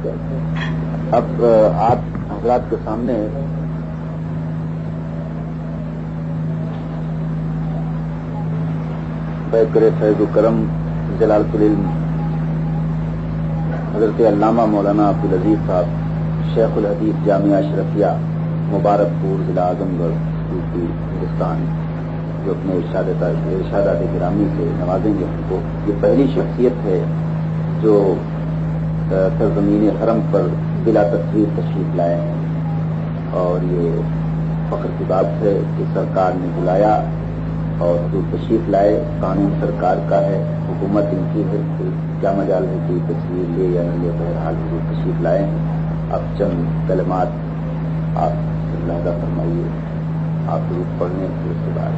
اب آپ حضرات کے سامنے بیکر فیض و کرم جلالۃ العلم حضرت علامہ مولانا عبدالعزیز صاحب شیخ الحدیث جامعہ اشرفیہ مبارک پور ضلع اعظم گڑھ یوپی ہندوستان جو اپنے ارشادات گرامی سے نوازیں گے ان کو. یہ پہلی شخصیت ہے جو سرزمین حرم پر بلا تصویر تشریف لائے ہیں اور یہ فخر کی بات ہے کہ سرکار نے بلایا اور جو تشریف لائے. قانون سرکار کا ہے, حکومت ان کی ہے, کیا مجال ہے کہ تصویر لے یا نہ لے, بہرحال جو تشریف لائے ہیں. اب چند کلمات آپ ملاحظہ فرمائیے, آپ ضرور پڑھنے پھر اس کے بعد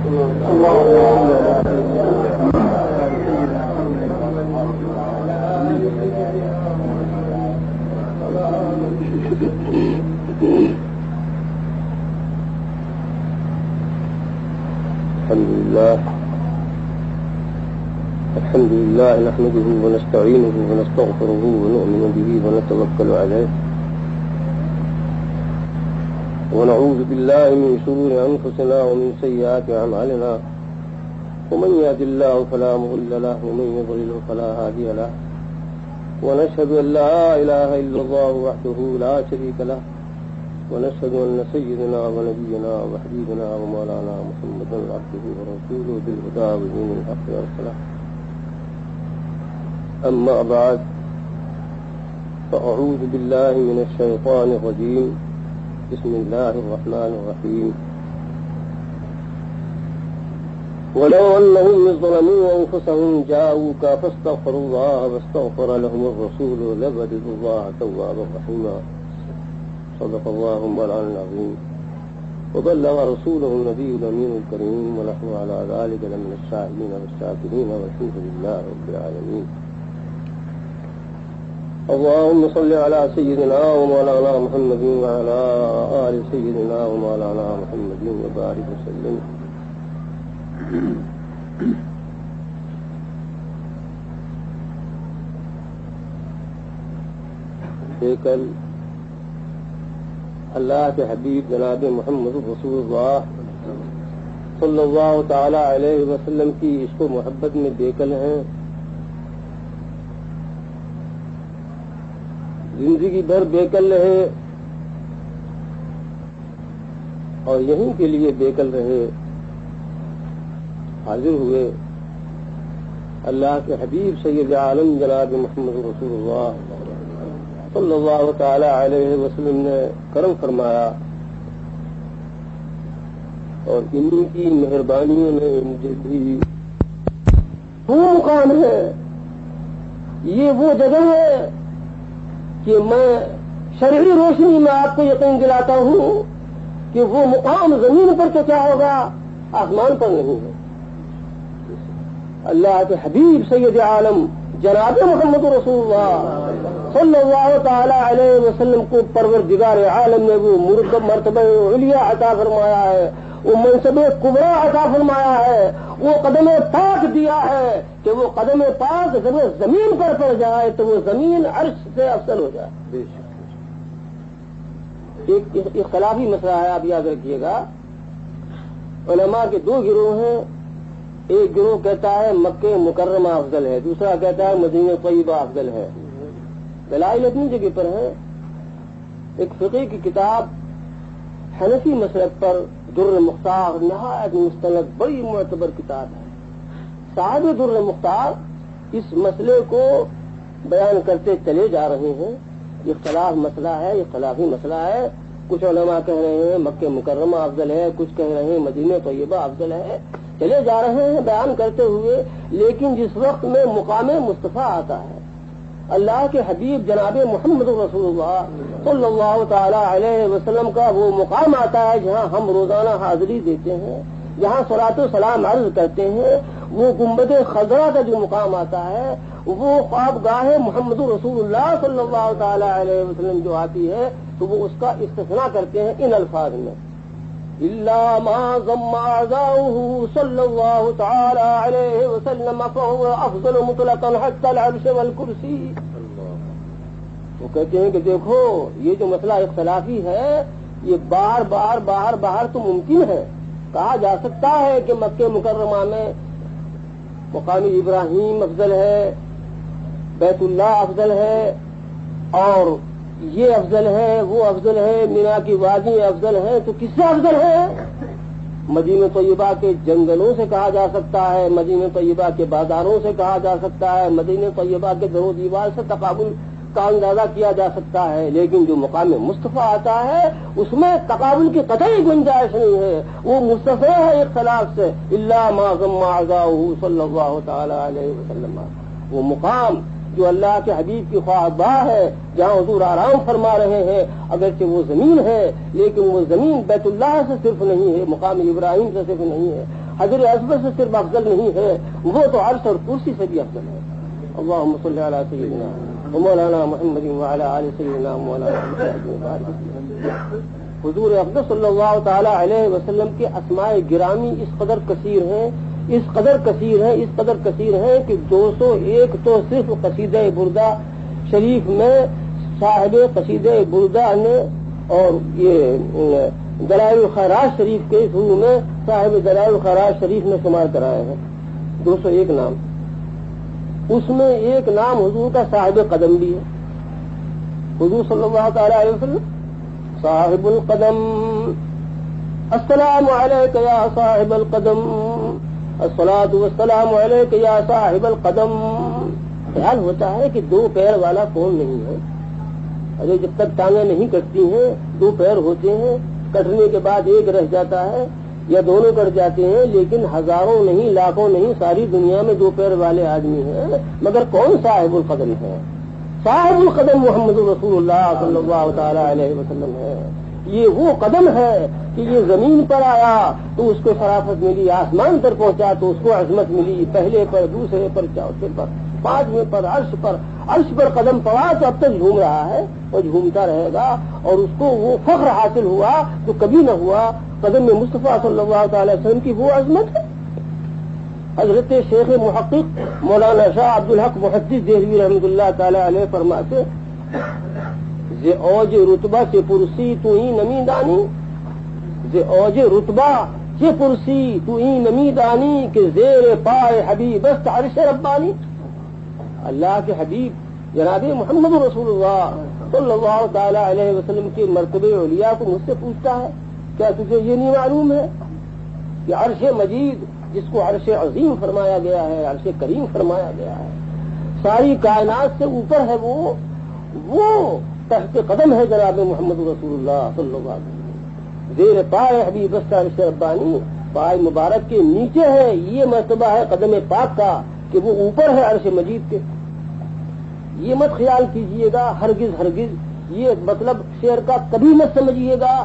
الحمد لله نحمده ونستعينه ونستغفره ونؤمن به ونتوكل عليه ونعوذ بالله من شرور أنفسنا ومن سيئات أعمالنا ومن يهد الله فلا مضل له ومن يضلل فلا هادي له ونشهد أن لا إله إلا الله وحده لا شريك له ونشهد أن سيدنا ونبينا وحبيبنا ومولانا محمدا عبده ورسوله بالهدى ودين الحق والصلاح. أما بعد فأعوذ بالله من الشيطان الرجيم. بسم الله الرحمن الرحيم. ولو أنهم ظلموا أنفسهم جاءوك فاستغفروا الله واستغفر لهم الرسول لوجدوا الله توابا رحيما. صدق الله مولانا العظيم وبلغ رسوله النبي الأمين الكريم ونحن على ذلك لمن الشاهدين والشاكرين والحمد لله رب العالمين. اللهم صل على سيدنا ومولانا محمد وعلى آل سيدنا ومولانا محمد وبارك وسلم. کل اللہ کے حبیب جناب محمد رسول اللہ صلی اللہ تعالی علیہ وسلم کی عشق و محبت میں بےکل ہیں. زندگی بھر بےکل رہے اور یہیں کے لیے بےکل رہے. حاضر ہوئے اللہ کے حبیب سید عالم جناب محمد رسول اللہ صلی اللہ تعالی علیہ وسلم نے کرم فرمایا اور انہی کی مہربانیوں نے مجھے بھی وہ مقام ہے, یہ وہ جگہ ہے کہ میں شرعی روشنی میں آپ کو یقین دلاتا ہوں کہ وہ مقام زمین پر تو کیا ہوگا, آسمان پر نہیں ہے. اللہ کے حبیب سید عالم جناب محمد رسول اللہ صلی اللہ تعالی علیہ وسلم کو پروردگار عالم نے وہ مرتبہ علیہ عطا فرمایا ہے, وہ منصب کبریٰ عطا فرمایا ہے, وہ قدم پاک دیا ہے کہ وہ قدم پاک جب زمین پر پڑ جائے تو وہ زمین عرش سے افضل ہو جائے. ایک اختلافی مسئلہ ہے, آپ یاد رکھیے گا. علماء کے دو گروہ ہیں. ایک گروہ کہتا ہے مکہ مکرمہ افضل ہے, دوسرا کہتا ہے مدینہ طیبہ افضل ہے. دلائل اپنی جگہ پر ہے. ایک فقہ کی کتاب حنفی مسلک پر در مختار نہایت مستند بڑی معتبر کتاب ہے. صاحب در مختار اس مسئلے کو بیان کرتے چلے جا رہے ہیں. اختلاف مسئلہ ہے, اختلافی مسئلہ ہے. کچھ علماء کہہ رہے ہیں مکہ مکرمہ افضل ہے, کچھ کہہ رہے ہیں مدینہ طیبہ افضل ہے. چلے جا رہے ہیں بیان کرتے ہوئے. لیکن جس وقت میں مقام مصطفیٰ آتا ہے, اللہ کے حبیب جناب محمد رسول اللہ صلی اللہ تعالی علیہ وسلم کا وہ مقام آتا ہے جہاں ہم روزانہ حاضری دیتے ہیں, جہاں صلاۃ و سلام عرض کرتے ہیں. وہ گنبد خضرا کا جو مقام آتا ہے, وہ خوابگاہ محمد رسول اللہ صلی اللہ تعالی علیہ وسلم جو آتی ہے, تو وہ اس کا استثناء کرتے ہیں ان الفاظ میں, إلا ما ضم أعداؤه صلى الله تعالى عليه وسلم فهو أفضل مطلقا حتى العرش والكرسي. وہ کہتے ہیں کہ دیکھو یہ جو مسئلہ اختلافی ہے یہ باہر تو ممکن ہے. کہا جا سکتا ہے کہ مکہ مکرمہ میں مقام ابراہیم افضل ہے, بیت اللہ افضل ہے, اور یہ افضل ہے, وہ افضل ہے, مینا کی وادی افضل ہے. تو کس سے افضل ہے؟ مدینہ طیبہ کے جنگلوں سے کہا جا سکتا ہے, مدینہ طیبہ کے بازاروں سے کہا جا سکتا ہے, مدینہ طیبہ کے در و دیوار سے تقابل کا اندازہ کیا جا سکتا ہے. لیکن جو مقام مصطفیٰ آتا ہے اس میں تقابل کی قطعی گنجائش نہیں ہے. وہ مصطفیٰ ہے اختلاف سے, الا ما ضم اعضاؤہ صلی اللہ تعالی علیہ وسلم. وہ مقام جو اللہ کے حبیب کی خواہباہ ہے, جہاں حضور آرام فرما رہے ہیں, اگرچہ وہ زمین ہے لیکن وہ زمین بیت اللہ سے صرف نہیں ہے, مقام ابراہیم سے صرف نہیں ہے, حجر اسود سے صرف افضل نہیں ہے, وہ تو عرش اور کرسی سے بھی افضل ہے. اللہم صلی علی سیدنا مولانا محمد وعلی آل سیدنا مولانا محمد. حضور اقدس صلی اللہ تعالی علیہ وسلم کے اسماء گرامی اس قدر کثیر ہیں کہ 201 تو صرف قصیدہ بردہ شریف میں صاحب قصیدہ بردہ نے, اور یہ دلائل الخیرات شریف کے شروع میں صاحب دلائل الخیرات شریف نے شمار کرائے ہیں 201 نام. اس میں ایک نام حضور کا صاحب قدم بھی ہے. حضور صلی اللہ تعالی علیہ وسلم صاحب القدم, السلام علیک یا صاحب القدم, الصلاۃ والسلام علیک یا صاحب القدم. خیال ہوتا ہے کہ 2 پیر والا کون نہیں ہے. ارے جب تک ٹانگیں نہیں کٹتی ہیں 2 پیر ہوتے ہیں, کٹنے کے بعد ایک رہ جاتا ہے یا دونوں کٹ جاتے ہیں, لیکن ہزاروں نہیں لاکھوں نہیں ساری دنیا میں 2 پیر والے آدمی ہیں, مگر کون صاحب القدم ہے؟ صاحب القدم محمد رسول اللہ صلی اللہ تعالی علیہ وسلم ہے. یہ وہ قدم ہے کہ یہ زمین پر آیا تو اس کو شرافت ملی, آسمان پر پہنچا تو اس کو عظمت ملی, پہلے پر, دوسرے پر, چوتھے پر, 5ویں پر, عرش پر قدم پڑا تو اب تک جھوم رہا ہے اور جھومتا رہے گا. اور اس کو وہ فخر حاصل ہوا جو کبھی نہ ہوا. قدم میں مصطفیٰ صلی اللہ تعالی وسلم کی وہ عظمت ہے. حضرت شیخ محقق مولانا شاہ عبدالحق محدث دہلوی رحمۃ اللہ تعالی علیہ فرماتے ز اوج رتبہ سے پرسی تو ہی نمی دانی, ز اوج رتبہ سے پرسی تو ہی نمی دانی کہ زیر پائے حبیب است عرش ربانی. اللہ کے حبیب جناب محمد رسول اللہ صلی اللہ تعالی علیہ وسلم کے مرتبے اولیاء کو مجھ سے پوچھتا ہے کیا تجھے یہ نہیں معلوم ہے کہ عرش مجید جس کو عرش عظیم فرمایا گیا ہے, عرش کریم فرمایا گیا ہے, ساری کائنات سے اوپر ہے, وہ تحت قدم ہے جناب محمد رسول اللہ صلی اللہ علیہ وسلم. زیر پائے حبیب است عرش ربانی, پائے مبارک کے نیچے ہے یہ مرتبہ ہے قدم پاک کا کہ وہ اوپر ہے عرش مجید کے. یہ مت خیال کیجئے گا ہرگز, یہ مطلب شعر کا کبھی مت سمجھیے گا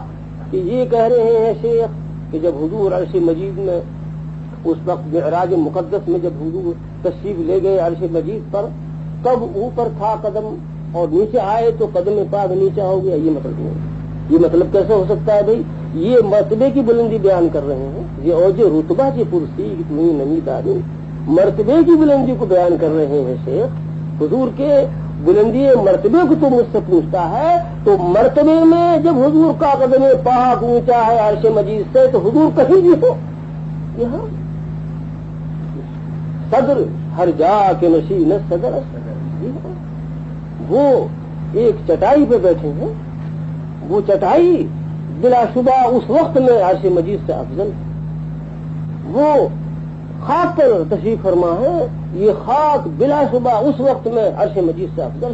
کہ یہ کہہ رہے ہیں شیخ کہ جب حضور عرش مجید میں اس وقت معراج مقدس میں جب حضور تشریف لے گئے عرش مجید پر تب اوپر تھا قدم اور نیچے آئے تو قدم پاک نیچے ہو گیا. یہ مطلب نہیں. یہ مطلب کیسے ہو سکتا ہے بھائی؟ یہ مرتبے کی بلندی بیان کر رہے ہیں, یہ اوج رتبہ کی پرسی تمہیں نمی داری, مرتبے کی بلندی کو بیان کر رہے ہیں شیخ. حضور کے بلندی مرتبے کو تو مجھ سے پوچھتا ہے, تو مرتبے میں جب حضور کا قدم پاک اونچا ہے عرش مجید سے تو حضور کہیں بھی ہو. یہاں صدر ہر جا کے نشین صدر, وہ ایک چٹائی پہ بیٹھے ہیں, وہ چٹائی بلا شبہ اس وقت میں عرش مجید سے افضل. وہ خاک پر تشریف فرما ہے, یہ خاک بلا شبہ اس وقت میں عرش مجید سے افضل.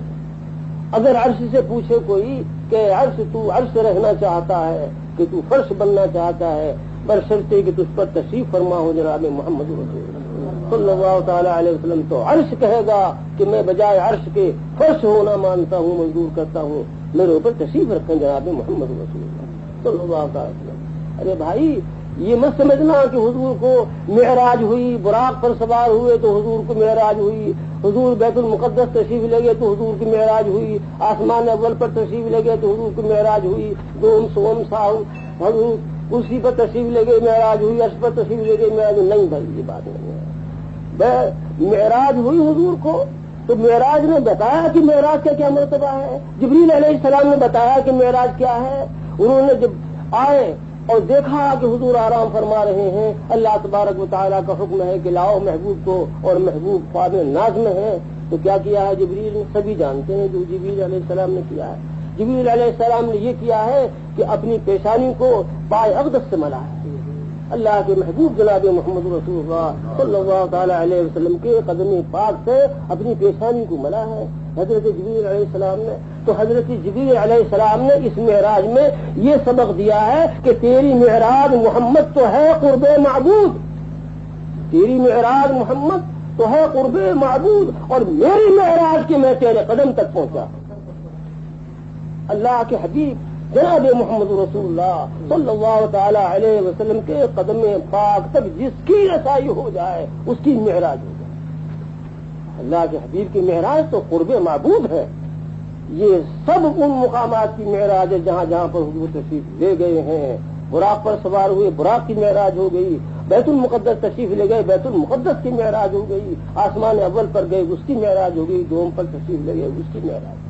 اگر عرش سے پوچھے کوئی کہ عرش تو عرش رہنا چاہتا ہے کہ تو فرش بننا چاہتا ہے, برشرطے کہ تجھ پر تشریف فرما ہو جناب محمد رسول صلی اللہ تعالی علیہ وسلم, تو عرش کہے گا کہ میں بجائے عرش کے فرش ہونا مانتا ہوں, منظور کرتا ہوں, میرے اوپر تشریف رکھیں جناب محمد رسول صلی اللہ تعالی وسلم. ارے بھائی یہ مت سمجھنا کہ حضور کو معراج ہوئی, براق پر سوار ہوئے تو حضور کو معراج ہوئی, حضور بیت المقدس تشریف لے گئے تو حضور کی معراج ہوئی, آسمان اول پر تشریف لے گئے تو حضور کی معراج ہوئی, دوم سوم ساؤ حضور کرسی پر تشریف لے گئے معراج ہوئی, عرش پر تشریف لے گئے معراج. نہیں بھائی, یہ بات نہیں ہے. معراج ہوئی حضور کو تو معراج نے بتایا کہ معراج کا کیا مرتبہ ہے، جبریل علیہ السلام نے بتایا کہ معراج کیا ہے. انہوں نے جب آئے اور دیکھا کہ حضور آرام فرما رہے ہیں، اللہ تبارک و تعالیٰ کا حکم ہے کہ لاؤ محبوب کو، اور محبوب خواب ناز میں ہے، تو کیا کیا ہے جبریل نے؟ سبھی جانتے ہیں جو جبریل علیہ السلام نے کیا ہے. جبریل علیہ السلام نے یہ کیا ہے کہ اپنی پیشانی کو پائے اقدس سے ملا ہے. اللہ کے محبوب جناب محمد رسول اللہ صلی اللہ تعالی علیہ وسلم کے قدم پاک سے اپنی پیشانی کو ملا ہے حضرت جبریل علیہ السلام نے. تو حضرت جبریل علیہ السلام نے اس معراج میں یہ سبق دیا ہے کہ تیری معراج محمد تو ہے قرب معبود، تیری معراج محمد تو ہے قرب معبود، اور میری معراج کے میں تیرے قدم تک پہنچا. اللہ کے حبیب جناب محمد رسول اللہ صلی اللہ تعالی علیہ وسلم کے قدم پاک تک جس کی رسائی ہو جائے اس کی معراج ہو جائے. اللہ کے حبیب کی معراج تو قرب معبود ہے. یہ سب ان مقامات کی معراج ہے جہاں جہاں پر حضور تشریف لے گئے ہیں. براق پر سوار ہوئے، براق کی معراج ہو گئی. بیت المقدس تشریف لے گئے، بیت المقدس کی معراج ہو گئی. آسمان اول پر گئے، اس کی معراج ہو گئی. دوم پر تشریف لے گئے، اس کی معراج.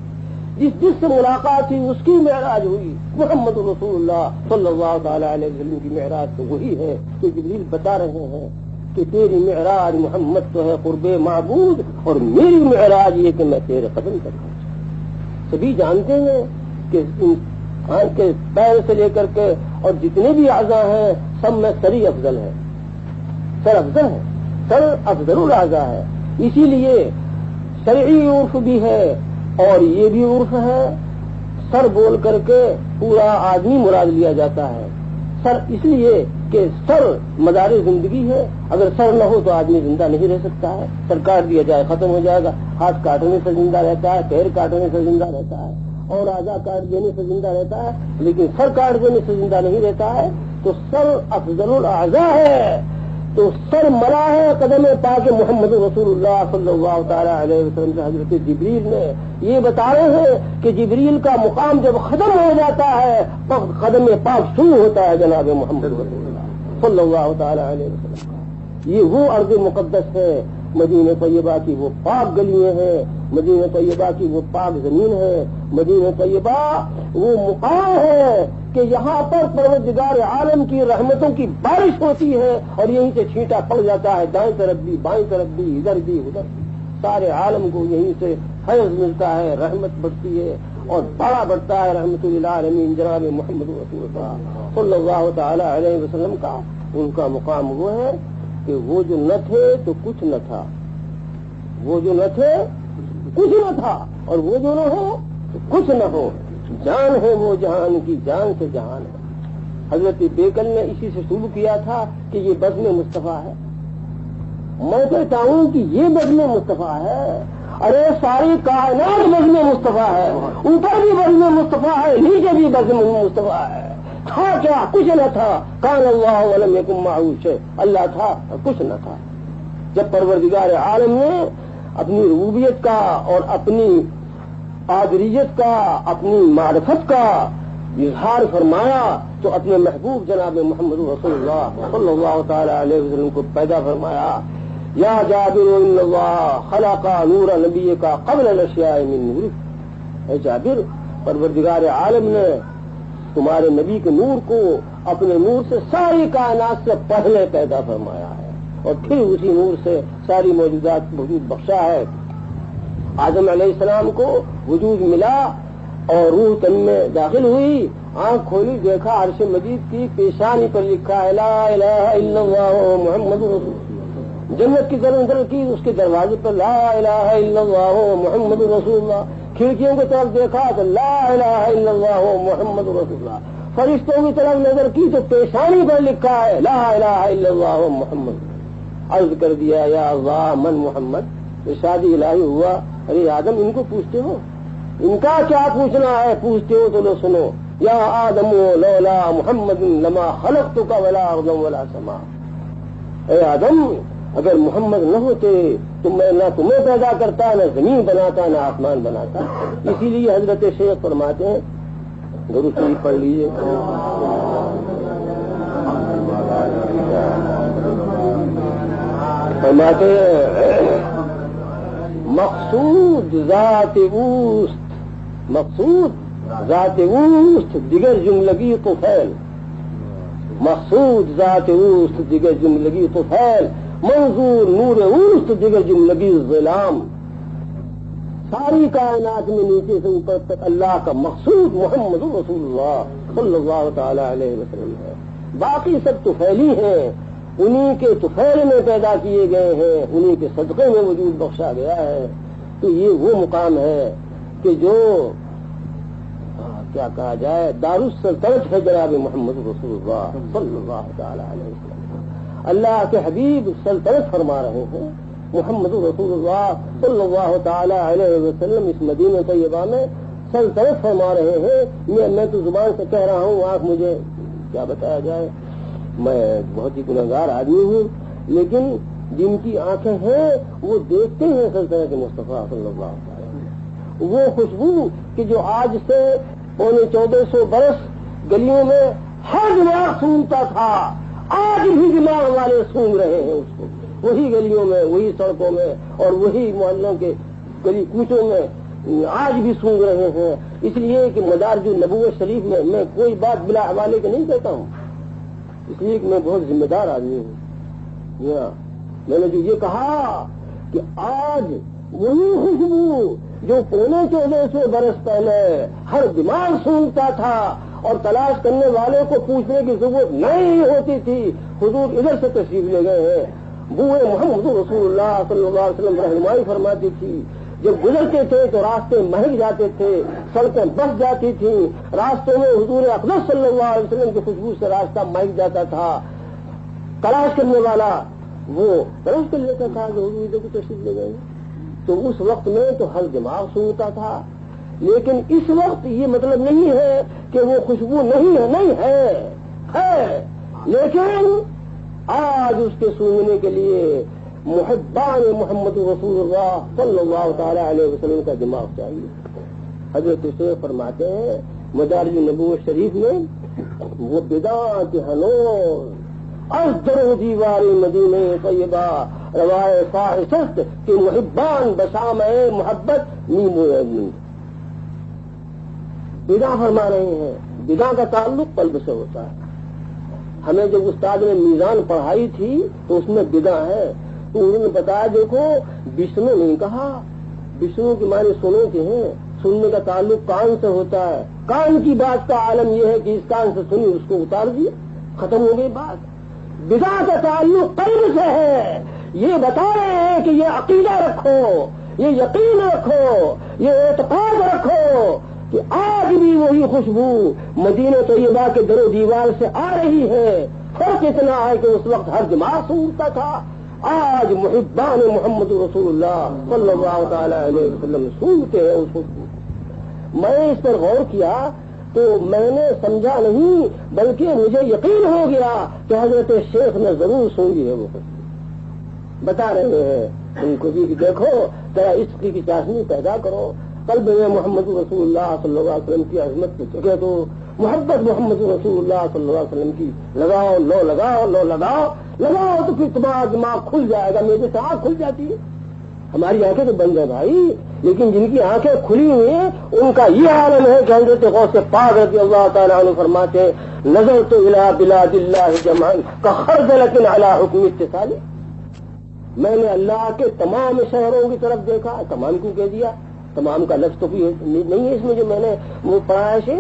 جس سے ملاقات ہوئی اس کی معراج ہوئی. محمد رسول اللہ صلی اللہ تعالی علیہ وسلم کی معراج تو وہی ہے کہ جبریل بتا رہے ہیں کہ تیری معراج محمد تو ہے قرب معبود، اور میری معراج یہ کہ میں تیرے قدم تک پہنچا. سبھی جانتے ہیں کہ انسان کے پیر سے لے کر کے اور جتنے بھی اعضاء ہیں سب میں سر ہی افضل ہے. سر افضل ہے، سر افضل الاعضاء ہے. اسی لیے شرعی عرف بھی ہے اور یہ بھی عرف ہے، سر بول کر کے پورا آدمی مراد لیا جاتا ہے. سر اس لیے کہ سر مدار زندگی ہے، اگر سر نہ ہو تو آدمی زندہ نہیں رہ سکتا ہے. سر کاٹ دیا جائے ختم ہو جائے گا. ہاتھ کاٹنے سے زندہ رہتا ہے، پیر کاٹنے سے زندہ رہتا ہے، اور اعضاء کاٹ دینے سے زندہ رہتا ہے، لیکن سر کاٹ دینے سے زندہ نہیں رہتا ہے. تو سر افضل الاعضاء ہے. تو سر ملا ہے قدم پاک محمد رسول اللہ صلی اللہ تعالی علیہ وسلم سے. حضرت جبریل نے یہ بتا رہے ہیں کہ جبریل کا مقام جب ختم ہو جاتا ہے قدم پاک شروع ہوتا ہے جناب محمد رسول اللہ صلی اللہ تعالی علیہ وسلم کا. یہ وہ ارض مقدس ہے، مدینہ طیبہ کی وہ پاک گلیاں ہیں، مدینہ طیبہ کی وہ پاک زمین ہے، مدینہ طیبہ وہ مقام ہے کہ یہاں پر پروردگار عالم کی رحمتوں کی بارش ہوتی ہے، اور یہیں سے چھینٹا پڑ جاتا ہے، دائیں طرف بھی بائیں طرف بھی ادھر بھی ادھر بھی. سارے عالم کو یہیں سے فیض ملتا ہے، رحمت بڑھتی ہے اور بڑا بڑھتا ہے. رحمت للعالمین جناب محمد رسول اللہ صلی اللہ تعالی علیہ وسلم کا ان کا مقام وہ ہے کہ وہ جو نہ تھے تو کچھ نہ تھا، وہ جو نہ تھے کچھ نہ تھا، اور وہ جو نہ ہو تو کچھ نہ ہو. جان ہے وہ جہان کی جان سے جہان ہے. حضرت بیکل نے اسی سے شروع کیا تھا کہ یہ بزم مصطفیٰ ہے. میں کہتا ہوں کہ یہ بزم مصطفیٰ ہے. ارے ساری کائنات بزم مصطفیٰ ہے، اوپر بھی بزم مصطفیٰ ہے، نیچے بھی بزم مصطفیٰ ہے. تھا کیا؟ کچھ نہ تھا. کان اللہ ولم یکن معہ شیء، اللہ تھا اور کچھ نہ تھا. جب پروردگار عالم نے اپنی ربوبیت کا اور اپنی قادریت کا، اپنی معرفت کا اظہار فرمایا تو اپنے محبوب جناب محمد رسول اللہ صلی اللہ تعالی علیہ وسلم کو پیدا فرمایا. یا جابر ان اللہ خلق نور نبی کا قبل الاشیاء من نور. اے جابر، پروردگار عالم نے تمہارے نبی کے نور کو اپنے نور سے ساری کائنات سے پہلے پیدا فرمایا ہے، اور پھر اسی نور سے ساری موجودات وجود بخشا ہے. آدم علیہ السلام کو وجود ملا اور روح تن میں داخل ہوئی. آنکھ کھولی، دیکھا عرش مجید کی پیشانی پر لکھا ہے لا الہ الا اللہ محمد رسول اللہ. جنت کی طرف کی اس کے دروازے پر لا الہ الا اللہ محمد رسول اللہ. کھڑکیوں کی طرف دیکھا تو لا الہ الا اللہ محمد رسول اللہ. فرشتوں کی طرف نظر کی تو پیشانی پر لکھا ہے لا الہ الا اللہ محمد. عرض کر دیا یا اللہ من محمد. ارشاد الہی ہوا، ارے آدم ان کو پوچھتے ہو؟ ان کا کیا پوچھنا ہے؟ پوچھتے ہو تو لو سنو. یا آدم لولا محمد لما خلقتک ولا ارض ولا سماء. اے آدم، اگر محمد نہ ہوتے تو میں نہ تمہیں پیدا کرتا، نہ زمین بناتا، نہ آسمان بناتا. اسی لیے حضرت شیخ فرماتے ہیں، درود شریف پڑھ لیجیے. فرماتے ہیں مقصود ذات اوست، مقصود ذات اوست دیگر جملگی طفیل، مقصود ذات اوست دیگر جملگی طفیل، منظور نور اوست دیگر جملگی ظلام. ساری کائنات میں نیچے سے اوپر تک اللہ کا مقصود محمد رسول اللہ صلی اللہ تعالی علیہ وسلم ہے. باقی سب طفیلی ہیں، انہی کے طفیل میں پیدا کیے گئے ہیں، انہی کے صدقے میں وجود بخشا گیا ہے. تو یہ وہ مقام ہے کہ جو کیا کہا جائے دارالسلطنت ہے جناب محمد رسول اللہ صلی اللہ تعالی علیہ وسلم. اللہ کے حبیب سلطنت فرما رہے ہیں، محمد رسول اللہ صلی اللہ تعالی علیہ وسلم اس مدینہ طیبہ میں سلطنت فرما رہے ہیں. میں تو زبان سے کہہ رہا ہوں، آپ مجھے کیا بتایا جائے، میں بہت ہی گنہگار آدمی ہوں، لیکن جن کی آنکھیں ہیں وہ دیکھتے ہیں سلطنت مصطفیٰ صلی اللہ علیہ وسلم. وہ خوشبو کہ جو آج سے 1400 برس گلیوں میں ہر دماغ سونگتا تھا، آج بھی دماغ والے سونگ رہے ہیں اس کو، وہی گلیوں میں، وہی سڑکوں میں اور وہی محلوں کے گلی کوچوں میں آج بھی سونگ رہے ہیں. اس لیے کہ مدارج النبوت شریف میں کوئی بات بلا حوالے کے نہیں کہتا ہوں، اس لیے کہ میں بہت ذمہ دار آدمی ہوں. میں نے جو یہ کہا کہ آج وہی خوشبو جو 1400 برس پہلے ہر دماغ سونگتا تھا اور تلاش کرنے والوں کو پوچھنے کی ضرورت نہیں ہوتی تھی، حضور ادھر سے تشریف لے گئے ہیں. بوئے محمد رسول اللہ صلی اللہ علیہ وسلم رہنمائی فرماتی تھی. جب گزرتے تھے تو راستے مہک جاتے تھے، سڑکیں بس جاتی تھیں، راستوں میں حضور اقدس صلی اللہ علیہ وسلم کی خوشبو سے راستہ مہک جاتا تھا. تلاش کرنے والا وہ تلاش کر لیتا تھا کہ حضور ادھر کو تشریف لے گئے. تو اس وقت میں تو ہر دماغ سونگتا تھا، لیکن اس وقت یہ مطلب نہیں ہے کہ وہ خوشبو نہیں ہے، نہیں ہے، لیکن آج اس کے سونگنے کے لیے محبان محمد رسول اللہ صلی اللہ تعالی علیہ وسلم کا دماغ چاہیے. حضرت شیخ فرماتے ہیں مدارج النبوت شریف میں، وہ بدعت ہنوز از در و دیوار مدینہ طیبہ روائے فاحشت کہ محبان بشام محبت نیم و نیم. بدعت فرما رہے ہیں، بدعت کا تعلق قلب سے ہوتا ہے. ہمیں جب استاد نے میزان پڑھائی تھی تو اس میں بدعت ہے، تو انہوں نے بتایا دیکھو وشنو نہیں کہا، وشنو کے معنی سنو کے ہیں، سننے کا تعلق کان سے ہوتا ہے. کان کی بات کا عالم یہ ہے کہ اس کان سے سنی اس کو اتار دیا، ختم ہو گئی بات. بدعت کا تعلق قلب سے ہے. یہ بتا رہے ہیں کہ یہ عقیدہ رکھو، یہ یقین رکھو، یہ اعتقاد رکھو کہ آج بھی وہی خوشبو مدینہ طیبہ کے در و دیوار سے آ رہی ہے. فرق اتنا ہے کہ اس وقت ہر دماغ سونگتا تھا، آج محبان محمد رسول اللہ صلی اللہ تعالی علیہ وسلم سونگتے ہیں اس خوشبو. میں اس پر غور کیا تو میں نے سمجھا نہیں بلکہ مجھے یقین ہو گیا کہ حضرت شیخ نے ضرور سونگی ہے وہ خوشبو. بتا رہے ہیں ان کو بھی کہ دیکھو ذرا عشق کی چاشنی پیدا کرو، قلب میں محمد رسول اللہ صلی اللہ علیہ وسلم کی عظمت کی جگہ تو محبت محمد رسول اللہ صلی اللہ علیہ وسلم کی لگاؤ، لو لگاؤ، لو لگاؤ، لگاؤ تو پھر تمہارا دماغ کھل جائے گا. میرے سے آنکھ کھل جاتی ہے، ہماری آنکھیں تو بند ہیں بھائی، لیکن جن کی آنکھیں کھلی ہوئی ہیں ان کا یہ عالم ہے کہ حضرت غوث پاک رضی اللہ تعالیٰ عنہ فرماتے ہیں نظر تو الی بلاد اللہ جمعا کخردلۃ علی حکم اتصالی. میں نے اللہ کے تمام شہروں کی طرف دیکھا. تمام کیوں کہہ دیا؟ تمام کا لفظ تو نہیں ہے اس میں جو میں نے وہ پڑھا ہے.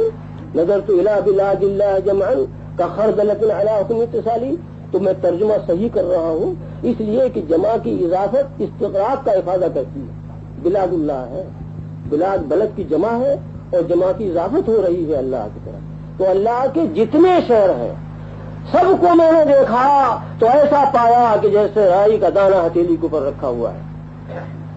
نظر تو الی بلاد اللہ جمعا کخردلۃ علی حکم اتصالی. تو میں ترجمہ صحیح کر رہا ہوں اس لیے کہ جمع کی اضافت استقراق کا افادہ کرتی ہے. بلاد اللہ ہے، بلاد بلد کی جمع ہے اور جمع کی اضافت ہو رہی ہے اللہ کی طرف. تو اللہ کے جتنے شہر ہیں سب کو میں نے دیکھا تو ایسا پایا کہ جیسے رائی کا دانہ ہتھیلی کے اوپر رکھا ہوا ہے.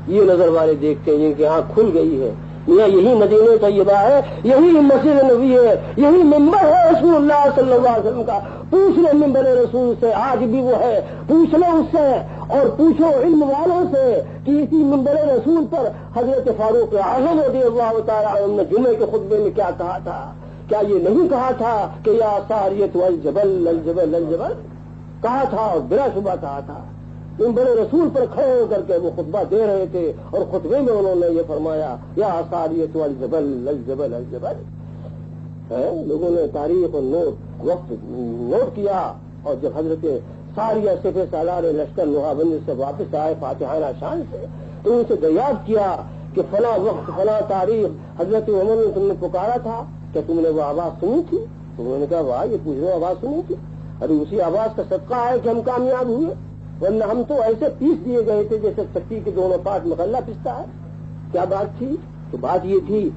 یہ نظر والے دیکھتے ہیں جن کی آنکھ کھل گئی ہے. یہی مدینہ طیبہ ہے، یہی مسجد نبی ہے، یہی ممبر ہے رسول اللہ صلی اللہ علیہ وسلم کا. پوچھ لو ممبر رسول سے، آج بھی وہ ہے. پوچھ لو اس سے اور پوچھو علم والوں سے کہ اسی ممبر رسول پر حضرت فاروق اعظم رضی اللہ تعالیٰ عنہ نے جمعے کے خطبے میں کیا کہا تھا. کیا یہ نہیں کہا تھا کہ یا ساریت الجبل الجبل الجبل کہا تھا اور بلا شبہ کہا تھا. منبر رسول پر کھڑے ہو کر کے وہ خطبہ دے رہے تھے اور خطبے میں انہوں نے یہ فرمایا یا ساریت الجبل الجبل الجبل. لوگوں نے تاریخ اور وقت نوٹ کیا، اور جب حضرت ساریہ سپہ سالار لشکر لوہا بندی سے واپس آئے فاتحانہ شان سے، تو ان سے دریافت کیا کہ فلاں وقت فلاں تاریخ حضرت عمر نے تم نے پکارا تھا، کیا تم نے وہ آواز سنی تھی؟ تو انہوں نے کہا واہ یہ پوچھ رہے آواز سنی تھی، ارے اسی آواز کا صدقہ ہے کہ ہم کامیاب ہوئے، ورنہ ہم تو ایسے پیس دیے گئے تھے جیسے چکی کے دونوں پارٹ مغلہ پستا ہے. کیا بات تھی؟ تو بات یہ تھی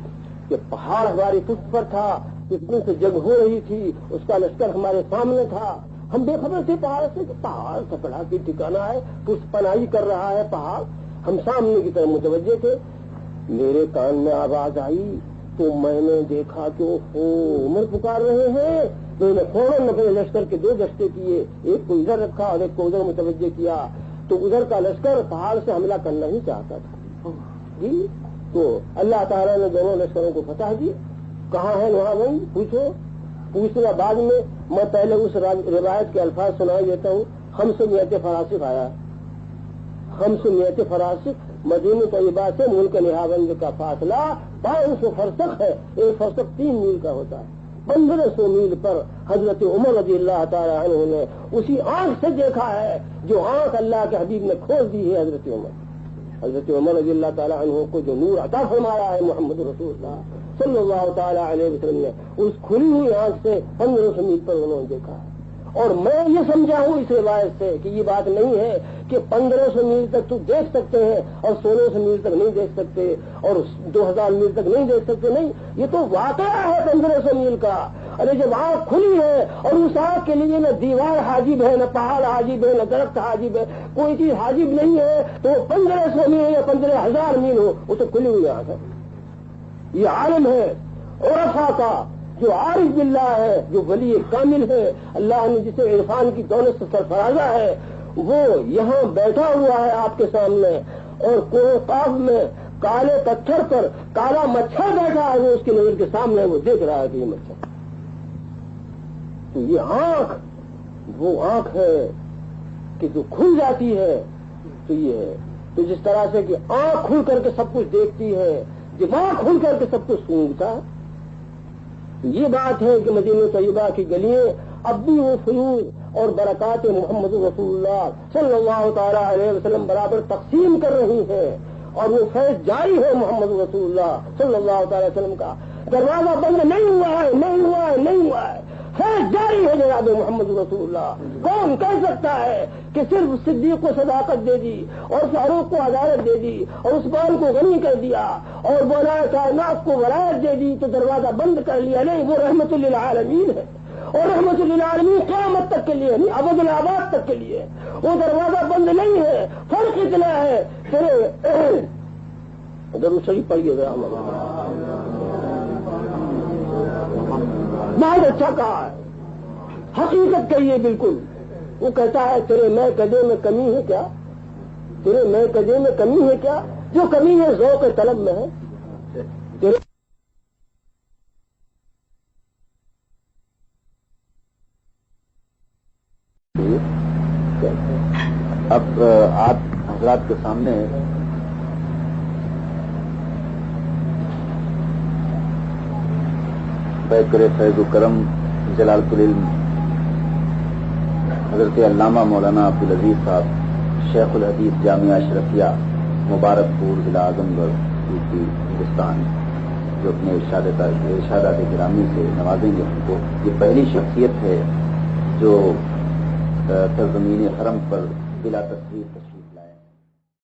کہ پہاڑ ہماری پشت پر تھا، اتنے سے جنگ ہو رہی تھی، اس کا لشکر ہمارے سامنے تھا، ہم بے خبر تھے پہاڑ سے کہ پہاڑ سپڑا کی ٹھکانا ہے، پشت پناہی کر رہا ہے پہاڑ، ہم سامنے کی طرف متوجہ تھے. میرے کان میں آواز آئی تو میں نے دیکھا کہ عمر پکار رہے ہیں. میں نے فوراً اپنے لشکر کے 2 دستے کیے، ایک کو ادھر رکھا اور ایک کو ادھر متوجہ کیا. تو ادھر کا لشکر پہاڑ سے حملہ کرنا ہی چاہتا تھا جی. تو اللہ تعالیٰ نے دونوں لشکروں کو فتح دی. کہاں ہے وہاں بھائی پوچھنا بعد میں پہلے اس روایت کے الفاظ سنائی دیتا ہوں. 500 فراسخ آیا، 500 فراسخ مدینہ طیبہ سے ملک نہاوند کا فاصلہ 500 فرسخ ہے. ایک فرسخ 3 میل کا ہوتا ہے. 1500 میل پر حضرت عمر رضی اللہ تعالی عنہ نے اسی آنکھ سے دیکھا ہے جو آنکھ اللہ کے حبیب نے کھول دی ہے. حضرت عمر رضی اللہ تعالی عنہ کو جو نور عطا فرمایا ہے محمد رسول اللہ صلی اللہ تعالی علیہ وسلم نے، اس کھلی ہوئی آنکھ سے 1500 میل پر انہوں نے دیکھا ہے. اور میں یہ سمجھا ہوں اس روایت سے کہ یہ بات نہیں ہے کہ 1500 میل تک تو دیکھ سکتے ہیں اور 1600 میل تک نہیں دیکھ سکتے اور 2000 میل تک نہیں دیکھ سکتے. نہیں، یہ تو واقعہ ہے 1500 میل کا. ارے جب آنکھ کھلی ہے اور اس آنکھ کے لیے نہ دیوار حاجب ہے، نہ پہاڑ حاجب ہے، نہ درخت حاجب ہے، کوئی چیز حاجب نہیں ہے، تو 1500 میل یا 15000 میل ہو، وہ تو کھلی ہوئی آنکھ ہے. یہ عالم ہے عرفا کا جو عارف باللہ ہے، جو ولی کامل ہے، اللہ نے جسے عرفان کی دولت سے سرفرازہ ہے، وہ یہاں بیٹھا ہوا ہے آپ کے سامنے، اور کوہ قاف میں کالے پتھر پر کالا مچھر بیٹھا ہے، وہ اس کی نظر کے سامنے وہ دیکھ رہا ہے کہ یہ مچھر. تو یہ آنکھ وہ آنکھ ہے کہ جو کھل جاتی ہے. تو یہ ہے تو جس طرح سے کہ آنکھ کھل کر کے سب کچھ دیکھتی ہے، دماغ کھل کر کے سب کچھ سونگتا ہے. یہ بات ہے کہ مدینہ طیبہ کی گلیاں اب بھی وہ فیوز اور برکات محمد رسول اللہ صلی اللہ تعالی علیہ وسلم برابر تقسیم کر رہی ہیں، اور وہ فیض جاری ہے محمد رسول اللہ صلی اللہ تعالی وسلم کا. دروازہ بند نہیں ہوا ہے، نہیں ہوا ہے، نہیں ہوا ہے، فیض جاری ہے جناب محمد رسول اللہ. کون کہہ سکتا ہے کہ صرف صدیق کو صداقت دے دی اور فاروق کو عدالت دے دی اور عثمان کو غنی کر دیا اور مولانا کائنات کو ولایت دے دی تو دروازہ بند کر لیا؟ نہیں، وہ رحمت للعالمین ہے، اور رحمت للعالمین قیامت تک کے لیے نہیں، ابد الآباد تک کے لیے. وہ دروازہ بند نہیں ہے. فرق اتنا ہے پھر ضرور شریف پڑھیے ذرا. بہت اچھا کہا ہے، حقیقت کہیے بالکل. وہ کہتا ہے تیرے میں قدے میں کمی ہے کیا، تیرے میں قدے میں کمی ہے کیا، جو کمی ہے ذوق طلب میں ہے. اب آپ حضرات کے سامنے بیکر فیض و کرم جلال العلم حضرت علامہ مولانا عبدالعزیز صاحب شیخ الحدیث جامعہ اشرفیہ مبارک پور ضلع اعظم گڑھ یوپی ہندوستان، جو اپنے ارشادات گرامی سے نوازیں گے ان کو. یہ پہلی شخصیت ہے جو سرزمین حرم پر بلا تصویر